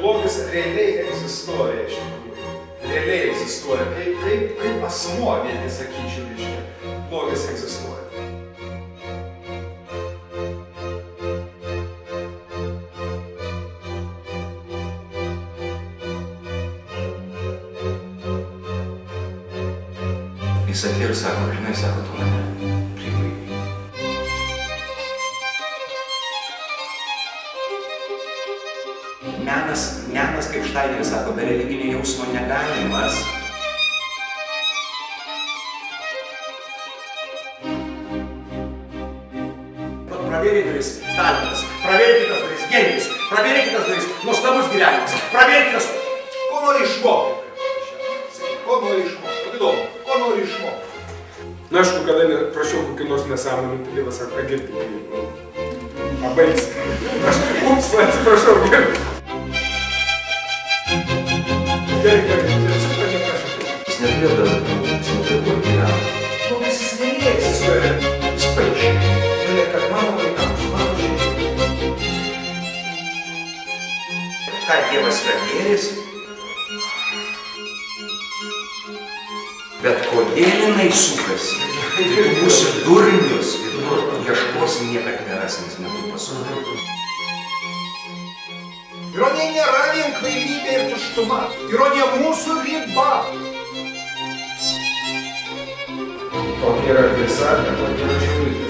blogis realiai egzistuoja iš tikrųjų. Realiai egzistuoja. Kaip asmuo, vieni sakyčiau, reiškia, blogis egzistuoja. Jis atėjo ir sako, žinai, sako, tu mane pribaigei. Menas, kaip Štaineris sako, be religinio jausmo negalimas. Pravėrė duris talentas, pravėrė kitas duris genijus, pravėrė kitas duris nuostabus gyvenimas, pravėrė kitas... Ko nori išmokti? Ko nori išmokti? Įdomu, ko nori išmokti? Na, aišku, kada prašiau kokį nors nesąmonį, tai Dievas sako, pagirti. Pabaigs. Ups, atsiprašau, gerai. Gerai, Jis neturėjo bendrų, jis neturėjo kur gyventi. Blogis jis realiai egzistuoja. Jis paaiškėjo. Kad mano vaikams, mano šeimai. Ką Dievas yra gėris? Bet kodėl jinai sukasi? Tai tu būsi durnius ir tu ieškosi niekad neras, nes nebūtų pasukti. Ironija nėra vien kvailybė ir tuštuma. Ironija mūsų riba. Tokia yra tiesa, tokia yra žiūrėti.